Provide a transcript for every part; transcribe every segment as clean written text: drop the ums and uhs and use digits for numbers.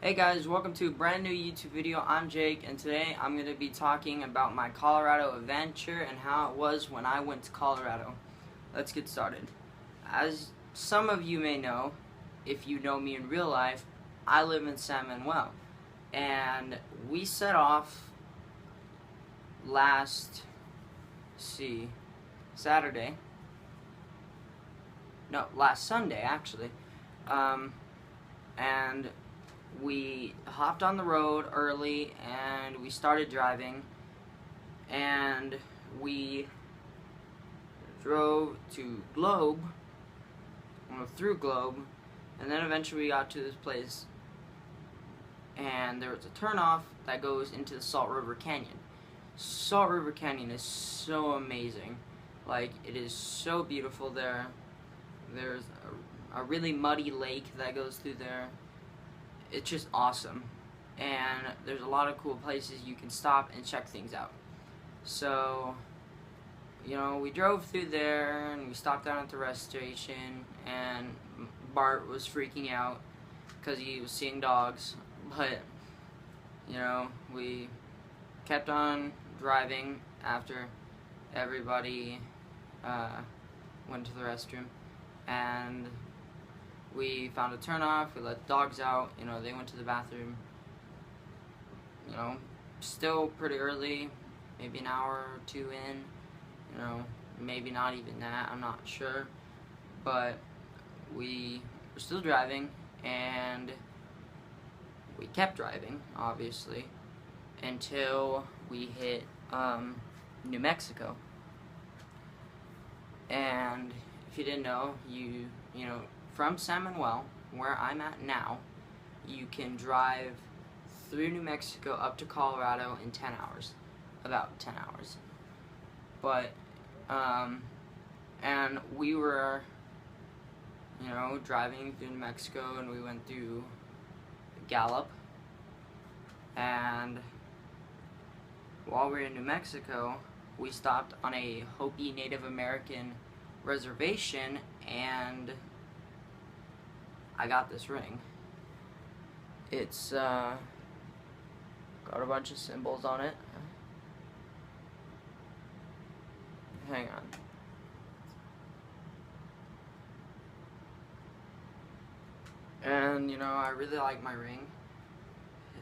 Hey guys, welcome to a brand new YouTube video. I'm Jake, and today I'm going to be talking about my Colorado adventure and how it was when I went to Colorado. Let's get started. As some of you may know, if you know me in real life, I live in San Manuel, and we set off last Sunday actually, and we hopped on the road early and we started driving, and we drove to through Globe, and then eventually we got to this place, and there was a turnoff that goes into the Salt River Canyon. Salt River Canyon is so amazing. Like, it is so beautiful there. There's a really muddy lake that goes through there. It's just awesome, and there's a lot of cool places you can stop and check things out. So, you know, we drove through there and we stopped down at the rest station, and Bart was freaking out because he was seeing dogs, but, you know, we kept on driving after everybody went to the restroom, and we found a turnoff. We let the dogs out, you know, they went to the bathroom. You know, still pretty early, maybe an hour or two in, you know, maybe not even that, I'm not sure. But we were still driving, and we kept driving, obviously, until we hit New Mexico. And if you didn't know, you know, from San Manuel, where I'm at now, you can drive through New Mexico up to Colorado in 10 hours, about 10 hours. But, and we were, you know, driving through New Mexico, and we went through Gallup, and while we were in New Mexico, we stopped on a Hopi Native American reservation, and I got this ring. It's got a bunch of symbols on it. Hang on. And, you know, I really like my ring.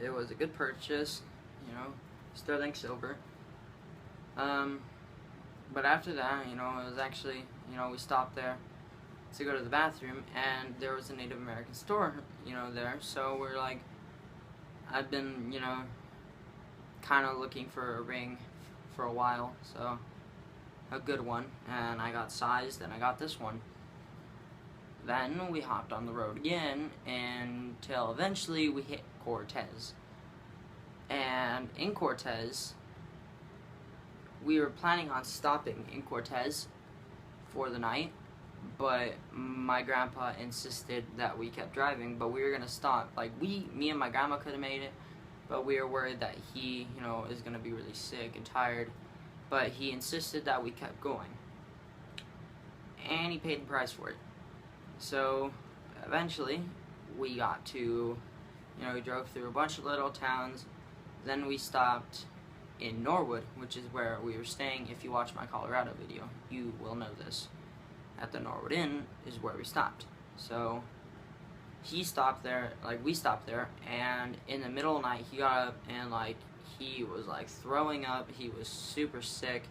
It was a good purchase, you know, sterling silver. But after that, you know, it was actually, you know, we stopped there to go to the bathroom, and there was a Native American store, you know, there. So we're like, I've been, you know, kind of looking for a ring for a while, so a good one, and I got sized, and I got this one. Then we hopped on the road again until eventually we hit Cortez. And in Cortez, we were planning on stopping in Cortez for the night, but my grandpa insisted that we kept driving, but we were gonna stop. Like, me and my grandma could have made it, but we were worried that he, you know, is gonna be really sick and tired, but he insisted that we kept going, and he paid the price for it. So eventually we got to, you know, we drove through a bunch of little towns, then we stopped in Norwood, which is where we were staying. If you watch my Colorado video, you will know this. At the Norwood Inn is where we stopped. So he stopped there, like, we stopped there, and in the middle of the night he got up and, like, he was like throwing up. He was super sick,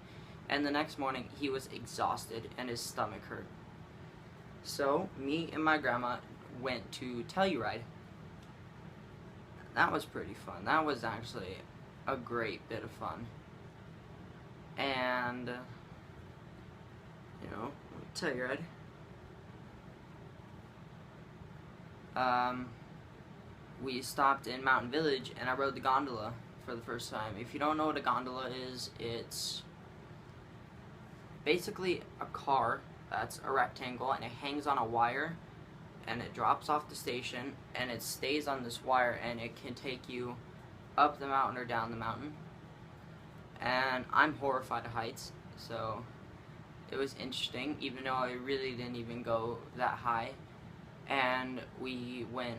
and the next morning he was exhausted and his stomach hurt. So me and my grandma went to Telluride. That was pretty fun. That was actually a great bit of fun. And, you know, Telluride. We stopped in Mountain Village, and I rode the gondola for the first time. If you don't know what a gondola is, it's basically a car that's a rectangle, and it hangs on a wire, and it drops off the station, and it stays on this wire, and it can take you up the mountain or down the mountain. And I'm horrified of heights, so it was interesting, even though I really didn't even go that high. And we went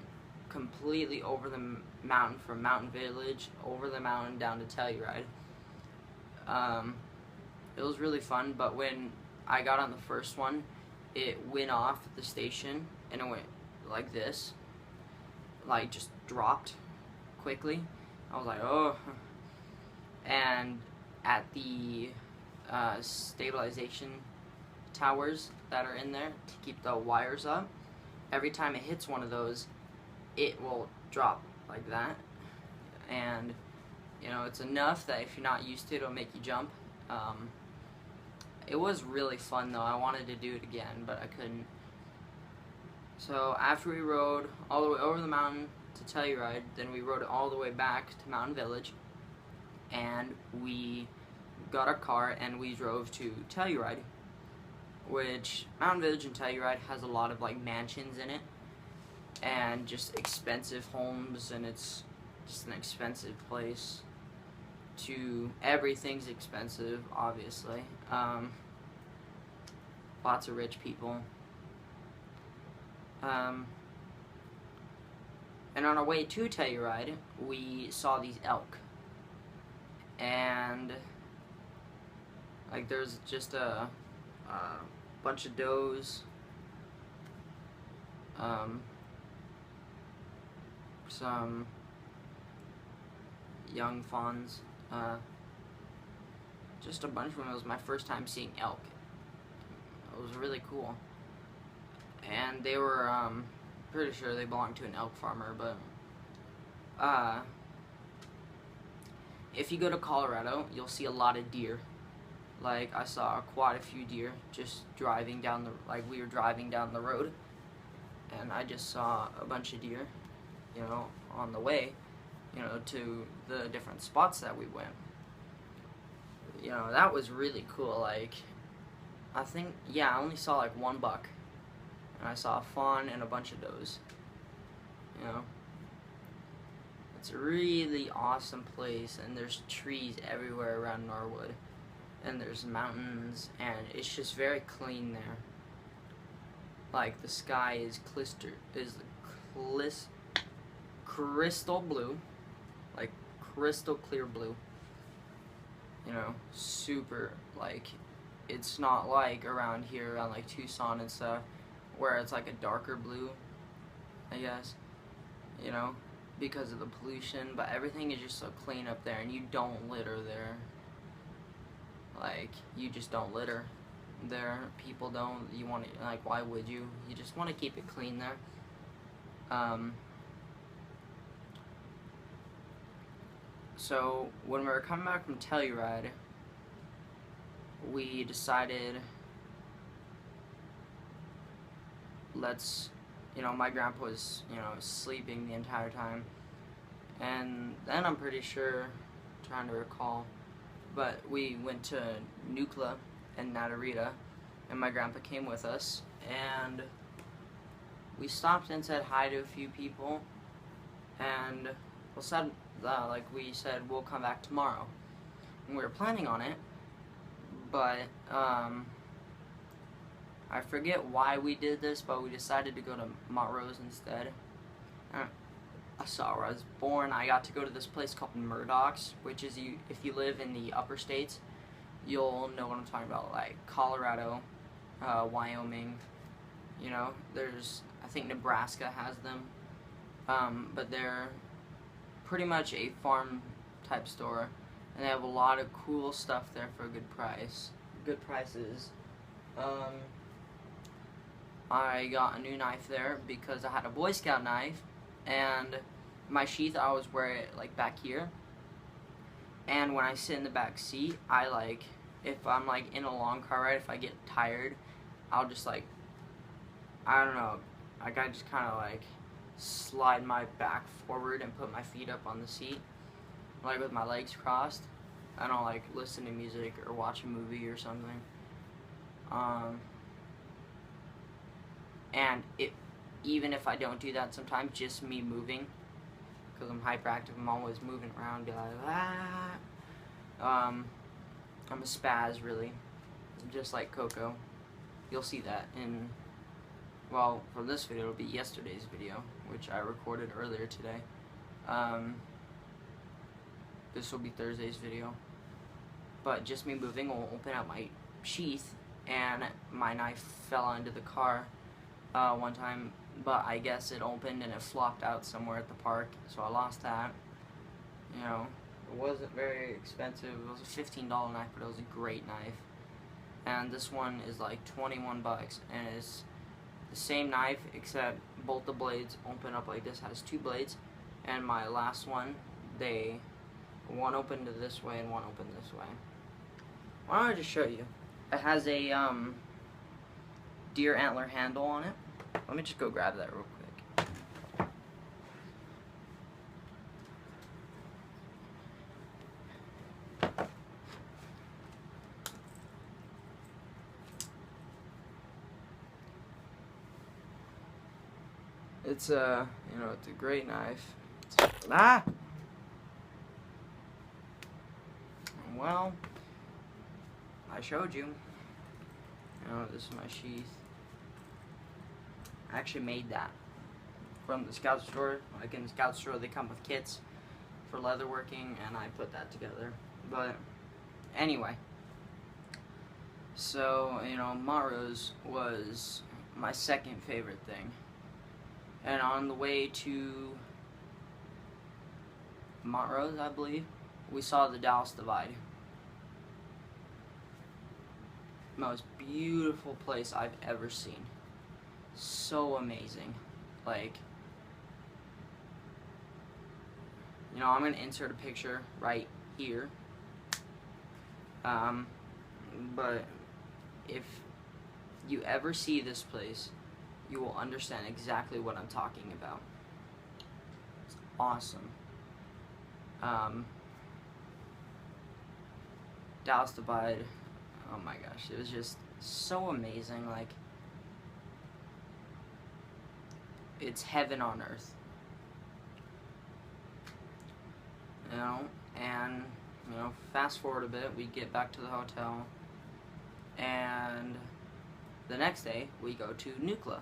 completely over the mountain from Mountain Village, over the mountain down to Telluride. It was really fun, but when I got on the first one, it went off at the station, and it went like this, like just dropped quickly. I was like, oh. And at the stabilization towers that are in there to keep the wires up, every time it hits one of those, it will drop like that. And you know, it's enough that if you're not used to it, it'll make you jump. It was really fun though. I wanted to do it again, but I couldn't. So after we rode all the way over the mountain to Telluride, then we rode all the way back to Mountain Village, and we got our car and we drove to Telluride, which Mountain Village and Telluride has a lot of like mansions in it and just expensive homes, and it's just an expensive place. Everything's expensive, obviously. Lots of rich people. And on our way to Telluride, we saw these elk. And like there's just a bunch of does, some young fawns, just a bunch of them. It was my first time seeing elk. It was really cool. And they were, pretty sure they belonged to an elk farmer, but, if you go to Colorado, you'll see a lot of deer. Like, I saw quite a few deer just driving down we were driving down the road, and I just saw a bunch of deer, you know, on the way, you know, to the different spots that we went. You know, that was really cool. Like, I think, yeah, I only saw like one buck, and I saw a fawn and a bunch of does. You know, it's a really awesome place, and there's trees everywhere around Norwood, and there's mountains, and it's just very clean there. Like, the sky is crystal blue, like crystal clear blue. You know, super, like, it's not like around here, around like Tucson and stuff, where it's like a darker blue, I guess, you know, because of the pollution. But everything is just so clean up there, and you don't litter there. Like, you just don't litter there. People don't. You want to, like, why would you? You just want to keep it clean there. So when we were coming back from Telluride, we decided, you know, my grandpa was, you know, sleeping the entire time, and then I'm pretty sure, trying to recall, but we went to Nucla and Natarita, and my grandpa came with us, and we stopped and said hi to a few people, and we said we'll come back tomorrow, and we were planning on it, but I forget why we did this, but we decided to go to Montrose instead. I saw where I was born. I got to go to this place called Murdoch's, which is, if you live in the upper states, you'll know what I'm talking about, like Colorado, Wyoming, you know, I think Nebraska has them, but they're pretty much a farm type store, and they have a lot of cool stuff there for a good prices. I got a new knife there because I had a Boy Scout knife, and my sheath, I always wear it like back here, and when I sit in the back seat, if I'm like in a long car ride, if I get tired, I'll just like, I don't know, like I just kind of like slide my back forward and put my feet up on the seat, like with my legs crossed. I don't like listen to music or watch a movie or something. And even if I don't do that sometimes, just me moving, because I'm hyperactive, I'm always moving around, be like, ah. I'm a spaz, really, just like Coco. You'll see that in, well, for this video, it'll be yesterday's video, which I recorded earlier today. This will be Thursday's video. But just me moving will open up my sheath, and my knife fell into the car one time, but I guess it opened and it flopped out somewhere at the park, so I lost that. You know, it wasn't very expensive. It was a $15 knife, but it was a great knife. And this one is like 21 bucks, and it's the same knife except both the blades open up like this. Has 2 blades, and my last one, one opened this way and one opened this way. Why don't I just show you? It has a deer antler handle on it. Let me just go grab that real quick. It's a, it's a great knife. Well, I showed you. This is my sheath. I actually made that from the Scout store. Like in the Scout store, they come with kits for leatherworking, and I put that together. But anyway, so Montrose was my second favorite thing. And on the way to Montrose, I believe, we saw the Dallas Divide. Most beautiful place I've ever seen. So amazing. Like, I'm gonna insert a picture right here. But if you ever see this place, you will understand exactly what I'm talking about. It's awesome. Dallas Divide, oh my gosh, it was just so amazing. Like, it's heaven on earth. And fast forward a bit, we get back to the hotel, and the next day we go to Nucla.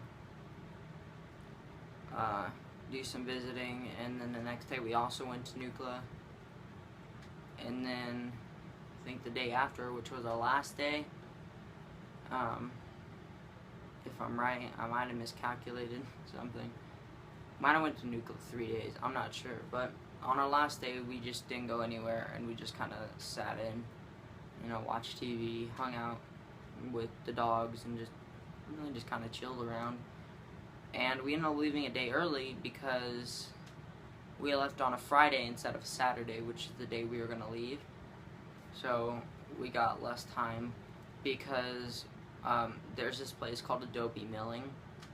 Do some visiting, and then the next day we also went to Nucla, and then I think the day after, which was our last day, if I'm right, I might have miscalculated something. Might have went to Nucla 3 days, I'm not sure, but on our last day we just didn't go anywhere, and we just kind of sat in, watched TV, hung out with the dogs, and just really just kind of chilled around. And we ended up leaving a day early because we left on a Friday instead of a Saturday, which is the day we were going to leave. So we got less time because there's this place called Adobe Milling.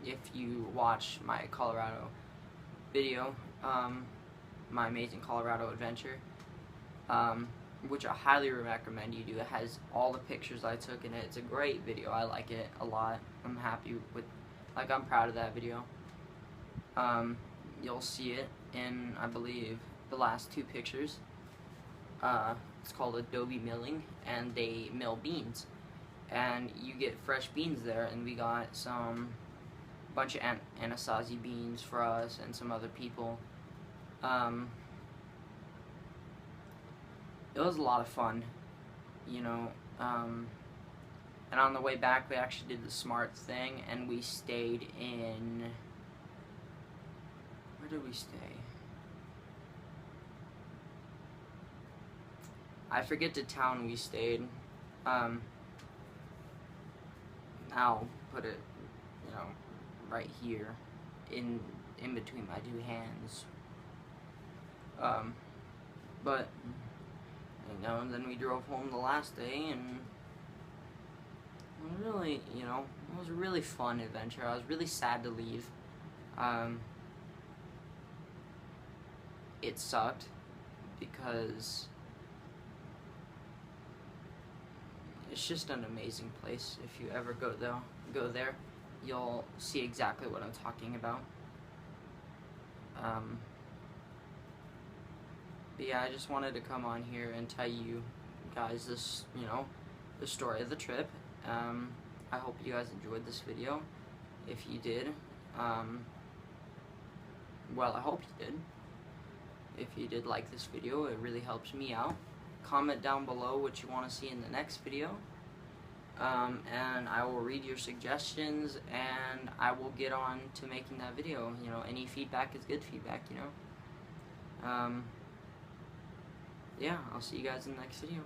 If you watch my Colorado video, my amazing Colorado adventure, which I highly recommend you do. It has all the pictures I took in it. It's a great video. I like it a lot. I'm happy with, I'm proud of that video. You'll see it in, I believe, the last 2 pictures. It's called Adobe Milling, and they mill beans. And you get fresh beans there, and we got bunch of Anasazi beans for us and some other people. It was a lot of fun, and on the way back we actually did the smart thing, and we stayed in, where did we stay? I forget the town we stayed. I'll put it, right here in between my 2 hands. But and then we drove home the last day, and it really, it was a really fun adventure. I was really sad to leave. It sucked because it's just an amazing place. If you ever go there, you'll see exactly what I'm talking about. But yeah, I just wanted to come on here and tell you guys this, the story of the trip. I hope you guys enjoyed this video. If you did, well, I hope you did. If you did like this video, it really helps me out. Comment down below what you want to see in the next video. And I will read your suggestions, and I will get on to making that video. You know, any feedback is good feedback, you know. Yeah, I'll see you guys in the next video.